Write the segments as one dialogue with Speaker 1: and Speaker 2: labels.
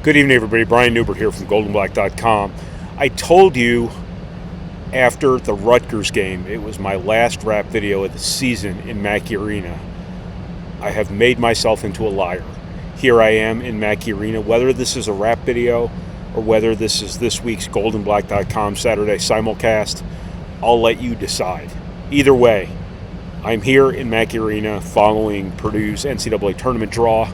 Speaker 1: Good evening, everybody. Brian Newbert here from GoldandBlack.com. I told you after the Rutgers game, it was my last rap video of the season in Mackey Arena. I have made myself into a liar. Here I am in Mackey Arena. Whether this is a rap video or whether this is this week's GoldandBlack.com Saturday Simulcast, I'll let you decide. Either way, I'm here in Mackey Arena following Purdue's NCAA tournament draw.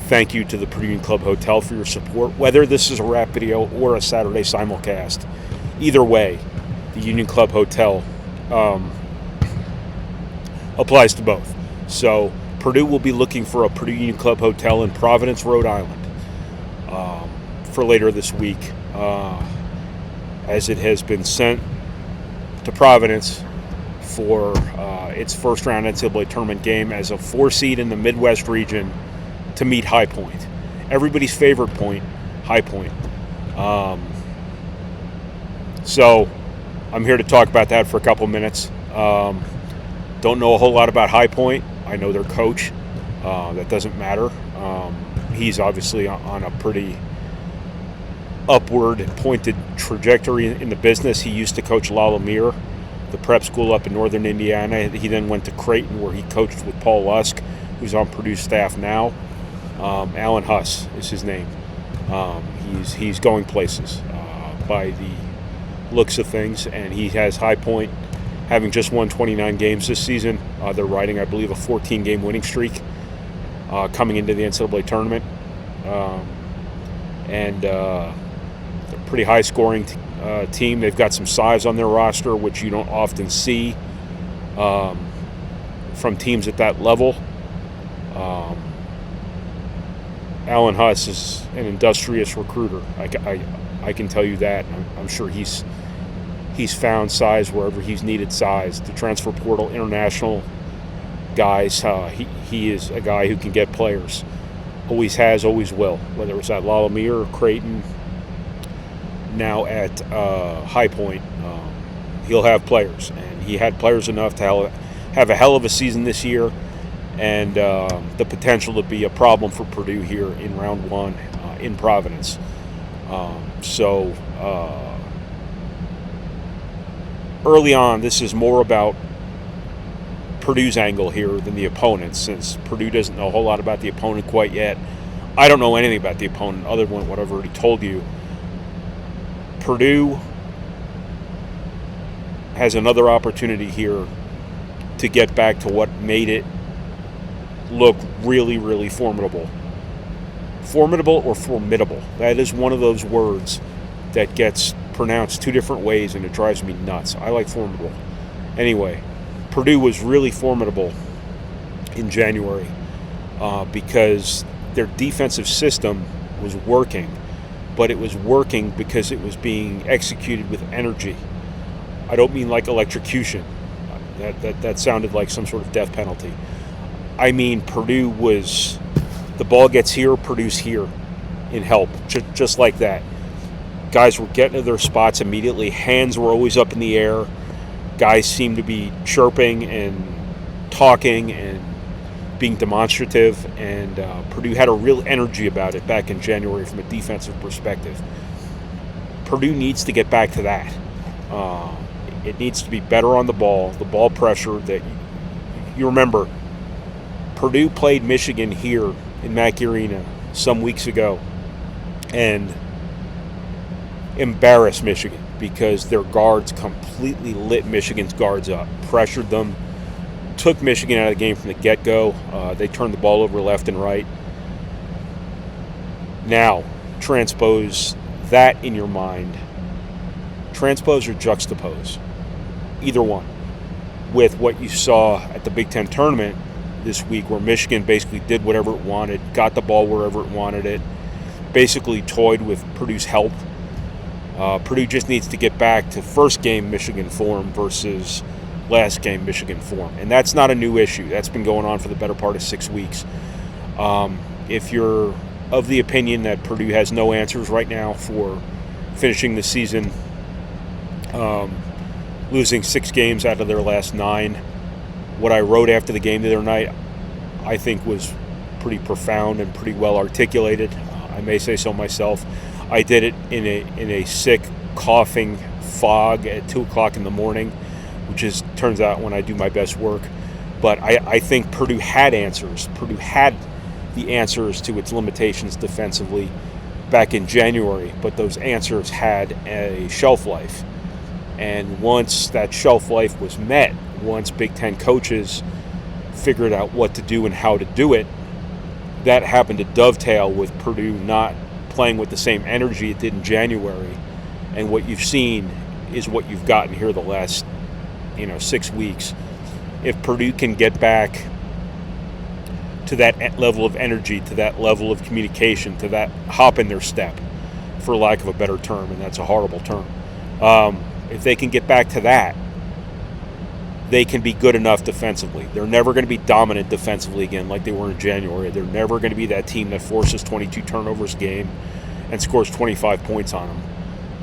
Speaker 1: Thank you to the Purdue Club Hotel for your support. Whether this is a rap video or a Saturday simulcast, either way, the Union Club Hotel applies to both. So Purdue will be looking for a Purdue Union Club Hotel in Providence, Rhode Island for later this week, as it has been sent to Providence for its first round NCAA tournament game as a 4 seed in the Midwest region to meet High Point. Everybody's favorite point, High Point. So I'm here to talk about that for a couple minutes. Don't know a whole lot about High Point. I know their coach. That doesn't matter. He's obviously on a pretty upward pointed trajectory in the business. He used to coach La Lumiere, the prep school up in northern Indiana. He then went to Creighton, where he coached with Paul Lusk, who's on Purdue's staff now. Alan Huss is his name. He's going places by the looks of things, and he has High Point having just won 29 games this season. They're riding, I believe, a 14-game winning streak coming into the NCAA tournament. And a pretty high-scoring team. They've got some size on their roster, which you don't often see from teams at that level. Alan Huss is an industrious recruiter. I can tell you that. I'm sure he's found size wherever he's needed size. The transfer portal, international guys, he is a guy who can get players. Always has, always will. Whether it's at La Lumiere or Creighton, now at High Point, he'll have players. And he had players enough to have a hell of a season this year, and the potential to be a problem for Purdue here in round one in Providence. Early on, this is more about Purdue's angle here than the opponent, since Purdue doesn't know a whole lot about the opponent quite yet. I don't know anything about the opponent other than what I've already told you. Purdue has another opportunity here to get back to what made it look really, really formidable. Formidable or formidable? That is one of those words that gets pronounced two different ways, and it drives me nuts. I like formidable. Anyway, Purdue was really formidable in January because their defensive system was working, but it was working because it was being executed with energy. I don't mean like electrocution. That sounded like some sort of death penalty. I mean, Purdue was, the ball gets here, Purdue's here in help, just like that. Guys were getting to their spots immediately. Hands were always up in the air. Guys seemed to be chirping and talking and being demonstrative, and Purdue had a real energy about it back in January from a defensive perspective. Purdue needs to get back to that. It needs to be better on the ball pressure. That you remember, Purdue played Michigan here in Mackey Arena some weeks ago and embarrassed Michigan because their guards completely lit Michigan's guards up, pressured them, took Michigan out of the game from the get-go. They turned the ball over left and right. Now, transpose that in your mind. Transpose or juxtapose, either one, with what you saw at the Big Ten tournament this week, where Michigan basically did whatever it wanted, got the ball wherever it wanted it, basically toyed with Purdue's help. Purdue just needs to get back to first game Michigan form versus last game Michigan form. And that's not a new issue. That's been going on for the better part of 6 weeks. If you're of the opinion that Purdue has no answers right now for finishing the season, losing 6 games out of their last 9, what I wrote after the game the other night, I think was pretty profound and pretty well articulated. I may say so myself. I did it in a sick, coughing fog at 2 o'clock in the morning, which turns out when I do my best work. But I think Purdue had answers. Purdue had the answers to its limitations defensively back in January, but those answers had a shelf life. And once that shelf life was met, once Big Ten coaches figured out what to do and how to do it, that happened to dovetail with Purdue not playing with the same energy it did in January. And what you've seen is what you've gotten here the last 6 weeks. If Purdue can get back to that level of energy, to that level of communication, to that hop in their step, for lack of a better term, and that's a horrible term, if they can get back to that, they can be good enough defensively. They're never going to be dominant defensively again like they were in January. They're never going to be that team that forces 22 turnovers a game and scores 25 points on them.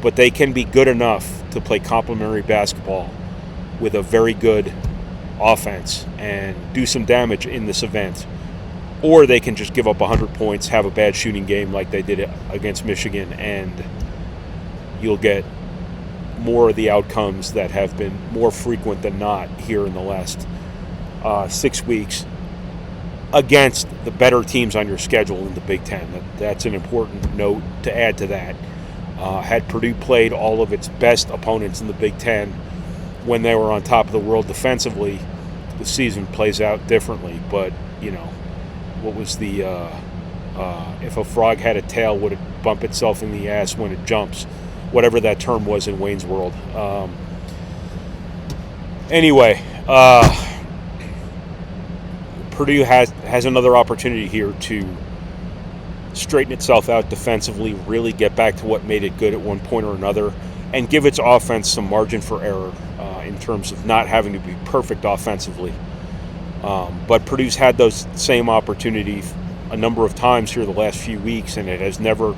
Speaker 1: But they can be good enough to play complementary basketball with a very good offense and do some damage in this event. Or they can just give up 100 points, have a bad shooting game like they did against Michigan, and you'll get more of the outcomes that have been more frequent than not here in the last 6 weeks against the better teams on your schedule in the Big Ten. That's an important note to add to that. Had Purdue played all of its best opponents in the Big Ten when they were on top of the world defensively, the season plays out differently. But, what was the if a frog had a tail, would it bump itself in the ass when it jumps? Whatever that term was in Wayne's World. Anyway, Purdue has another opportunity here to straighten itself out defensively, really get back to what made it good at one point or another, and give its offense some margin for error in terms of not having to be perfect offensively. But Purdue's had those same opportunities a number of times here the last few weeks, and it has never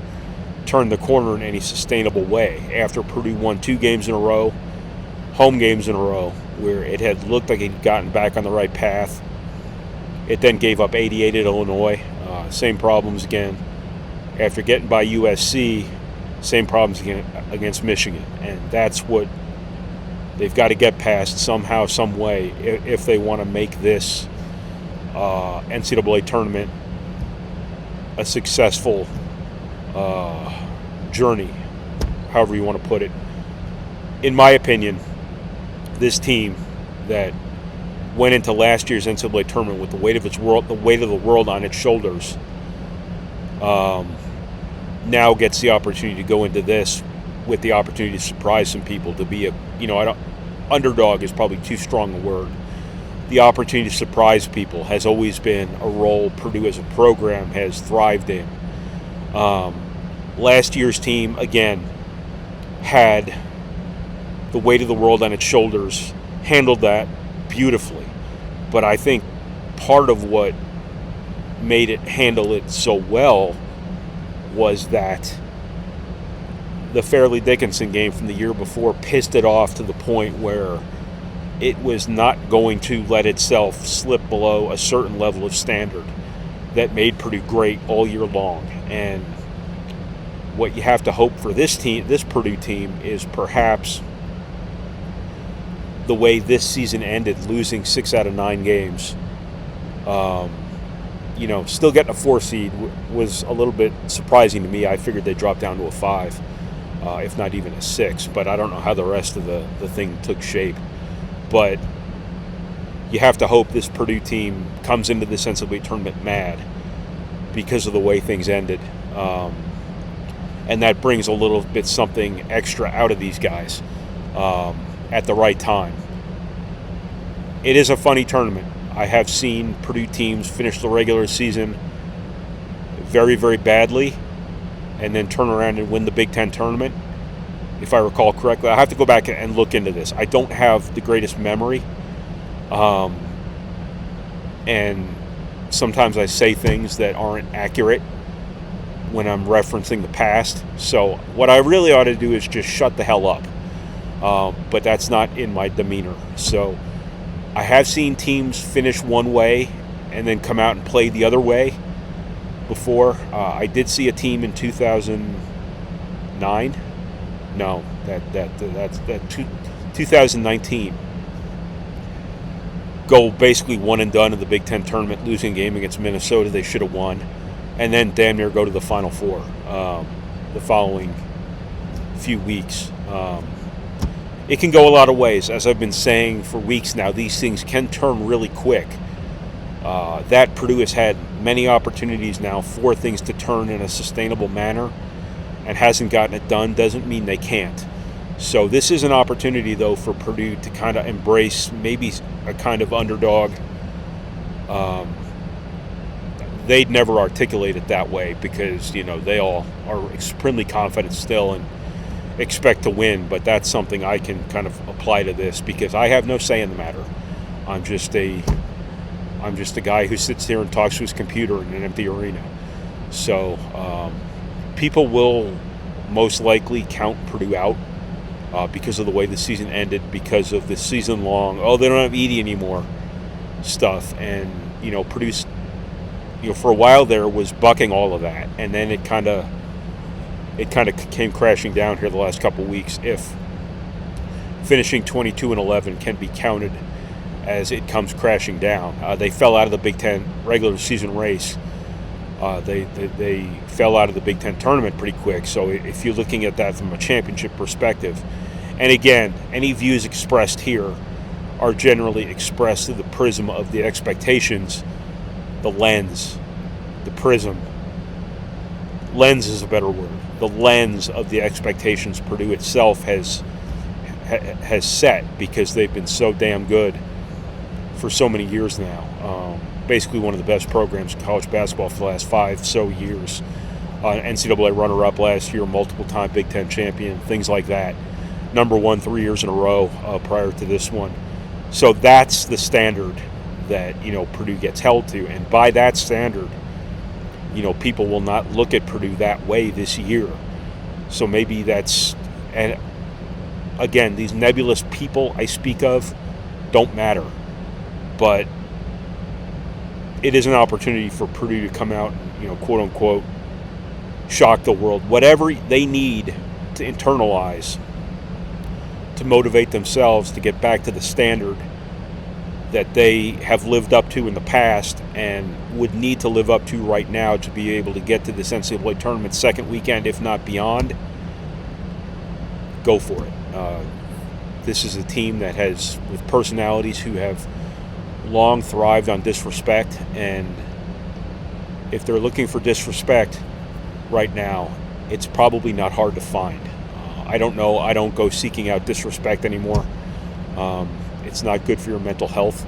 Speaker 1: turned the corner in any sustainable way. After Purdue won 2 games in a row, home games in a row, where it had looked like it had gotten back on the right path, it then gave up 88 at Illinois. Same problems again. After getting by USC, same problems again against Michigan. And that's what they've got to get past somehow, some way, if they want to make this NCAA tournament a successful journey, however you want to put it. In my opinion, this team that went into last year's NCAA tournament with the weight of the world on its shoulders, now gets the opportunity to go into this with the opportunity to surprise some people, to be underdog is probably too strong a word. The opportunity to surprise people has always been a role Purdue as a program has thrived in. Last year's team, again, had the weight of the world on its shoulders, handled that beautifully. But I think part of what made it handle it so well was that the Fairleigh Dickinson game from the year before pissed it off to the point where it was not going to let itself slip below a certain level of standard that made Purdue great all year long. And what you have to hope for this Purdue team, is perhaps the way this season ended, losing 6 out of 9 games. Still getting a 4 seed was a little bit surprising to me. I figured they'd drop down to a 5, if not even a 6. But I don't know how the rest of the thing took shape. But you have to hope this Purdue team comes into this NCAA tournament mad because of the way things ended. And that brings a little bit something extra out of these guys at the right time. It is a funny tournament. I have seen Purdue teams finish the regular season very, very badly and then turn around and win the Big Ten tournament, if I recall correctly. I have to go back and look into this. I don't have the greatest memory. And sometimes I say things that aren't accurate when I'm referencing the past. So what I really ought to do is just shut the hell up. But that's not in my demeanor. So I have seen teams finish one way and then come out and play the other way before. I did see a team in 2009. No, that's 2019. Go basically one and done in the Big Ten tournament, losing a game against Minnesota they should have won, and then damn near go to the Final Four the following few weeks. It can go a lot of ways. As I've been saying for weeks now, these things can turn really quick. That Purdue has had many opportunities now for things to turn in a sustainable manner and hasn't gotten it done doesn't mean they can't. So this is an opportunity, though, for Purdue to kind of embrace maybe a kind of underdog. They'd never articulate it that way because, they all are extremely confident still and expect to win, but that's something I can kind of apply to this because I have no say in the matter. I'm just a guy who sits there and talks to his computer in an empty arena. So people will most likely count Purdue out because of the way the season ended, because of the season-long, they don't have Edey anymore stuff. And, Purdue's, for a while there was bucking all of that. And then it kind of came crashing down here the last couple weeks. If finishing 22-11 can be counted as it comes crashing down. They fell out of the Big Ten regular season race. They fell out of the Big Ten tournament pretty quick. So if you're looking at that from a championship perspective, and again, any views expressed here are generally expressed through the prism of the expectations, the lens, the prism. Lens is a better word. The lens of the expectations Purdue itself has set because they've been so damn good for so many years now. Basically one of the best programs in college basketball for the last 5 years. NCAA runner-up last year, multiple-time Big Ten champion, things like that. Number 1 3 years in a row prior to this one. So that's the standard that, Purdue gets held to. And by that standard, people will not look at Purdue that way this year. So maybe that's, and again, these nebulous people I speak of don't matter. But it is an opportunity for Purdue to come out and, quote unquote, shock the world. Whatever they need to internalize to motivate themselves to get back to the standard that they have lived up to in the past and would need to live up to right now to be able to get to this NCAA tournament second weekend, if not beyond, go for it. This is a team that has, with personalities who have long thrived on disrespect, and if they're looking for disrespect right now, it's probably not hard to find. I don't know. I don't go seeking out disrespect anymore. It's not good for your mental health.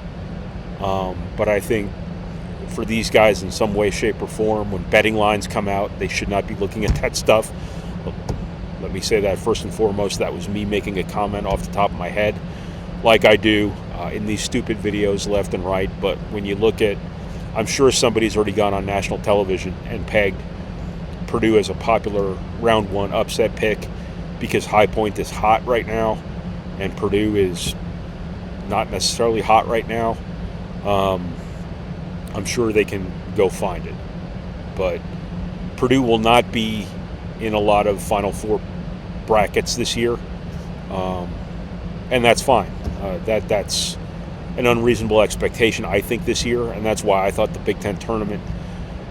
Speaker 1: But I think for these guys in some way, shape, or form, when betting lines come out, they should not be looking at that stuff. Let me say that first and foremost. That was me making a comment off the top of my head, like I do in these stupid videos left and right. But when you look at, I'm sure somebody's already gone on national television and pegged Purdue as a popular round 1 upset pick because High Point is hot right now and Purdue is not necessarily hot right now. I'm sure they can go find it. But Purdue will not be in a lot of Final Four brackets this year. And that's fine. That's an unreasonable expectation, I think, this year. And that's why I thought the Big Ten tournament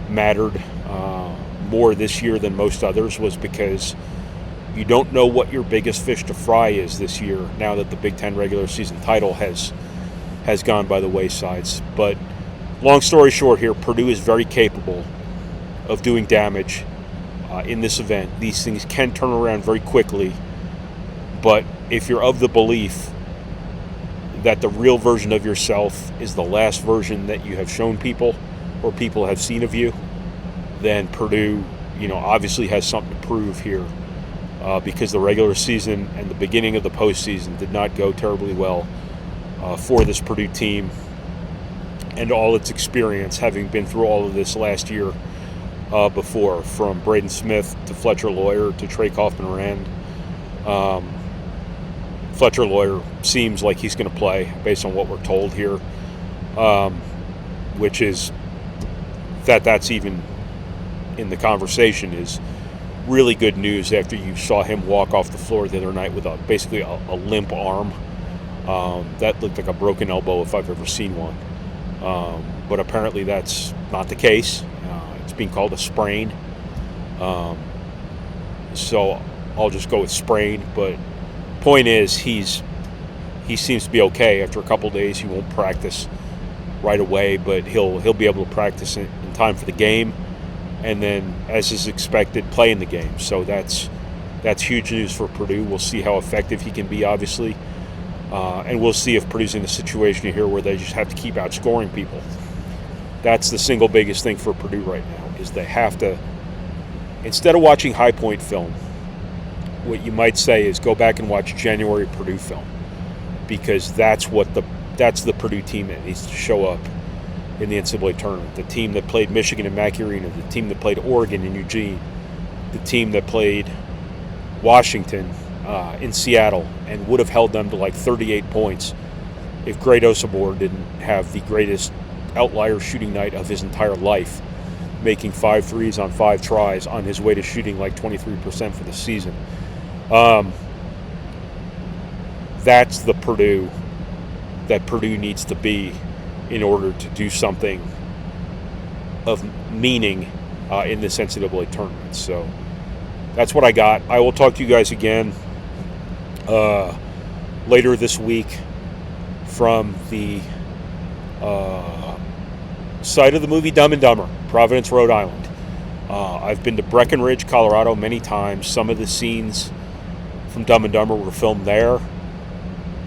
Speaker 1: mattered more this year than most others, was because you don't know what your biggest fish to fry is this year now that the Big Ten regular season title has gone by the waysides. But long story short here, Purdue is very capable of doing damage in this event. These things can turn around very quickly, but if you're of the belief that the real version of yourself is the last version that you have shown people or people have seen of you, then Purdue, obviously has something to prove here. Because the regular season and the beginning of the postseason did not go terribly well for this Purdue team and all its experience, having been through all of this last year before, from Braden Smith to Fletcher Lawyer to Trey Kaufman-Rand. Fletcher Lawyer seems like he's going to play based on what we're told here, which is that's even in the conversation is really good news after you saw him walk off the floor the other night with basically a limp arm. That looked like a broken elbow if I've ever seen one. But apparently that's not the case. It's being called a sprain. So I'll just go with sprain. But point is, he seems to be okay. After a couple days, he won't practice right away, but he'll be able to practice in time for the game, and then, as is expected, play in the game. So that's huge news for Purdue. We'll see how effective he can be, obviously, and we'll see if Purdue's in a situation here where they just have to keep outscoring people. That's the single biggest thing for Purdue right now, is they have to, instead of watching high point film, what you might say is go back and watch January Purdue film, because that's the Purdue team that needs to show up in the NCAA tournament. The team that played Michigan in Mackey Arena, the team that played Oregon in Eugene, the team that played Washington in Seattle and would have held them to like 38 points if Great Osobor didn't have the greatest outlier shooting night of his entire life, making 5 threes on 5 tries on his way to shooting like 23% for the season. That's the Purdue that Purdue needs to be in order to do something of meaning in this NCAA tournament. So that's what I got. I will talk to you guys again later this week from the site of the movie Dumb and Dumber, Providence, Rhode Island. I've been to Breckenridge, Colorado many times. Some of the scenes from Dumb and Dumber were filmed there,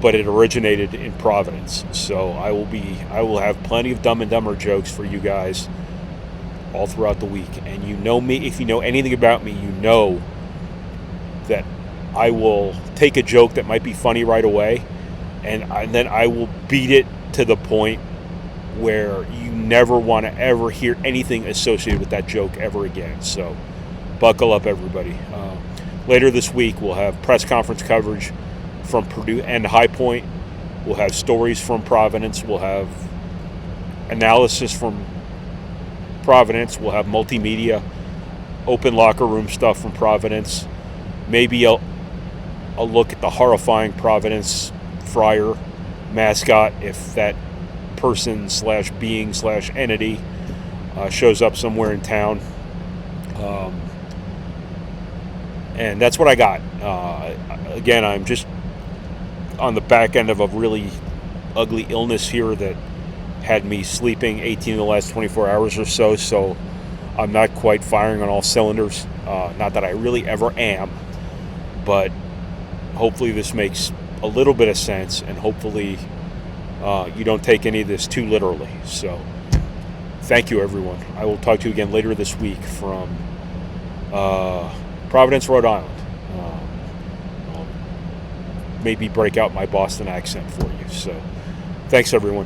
Speaker 1: but it originated in Providence. So I will have plenty of Dumb and Dumber jokes for you guys all throughout the week. And you know me, if you know anything about me, you know that I will take a joke that might be funny right away, and then I will beat it to the point where you never want to ever hear anything associated with that joke ever again. So buckle up, everybody. Later this week, we'll have press conference coverage from Purdue and High Point. We'll have stories from Providence. We'll have analysis from Providence. We'll have multimedia, open locker room stuff from Providence. Maybe a look at the horrifying Providence Friar mascot, if that person / being / entity shows up somewhere in town. And that's what I got. Again, I'm just on the back end of a really ugly illness here that had me sleeping 18 of the last 24 hours or so I'm not quite firing on all cylinders. Not that I really ever am, but hopefully this makes a little bit of sense, and hopefully you don't take any of this too literally. So thank you, everyone. I will talk to you again later this week from Providence, Rhode Island. I'll maybe break out my Boston accent for you. So thanks, everyone.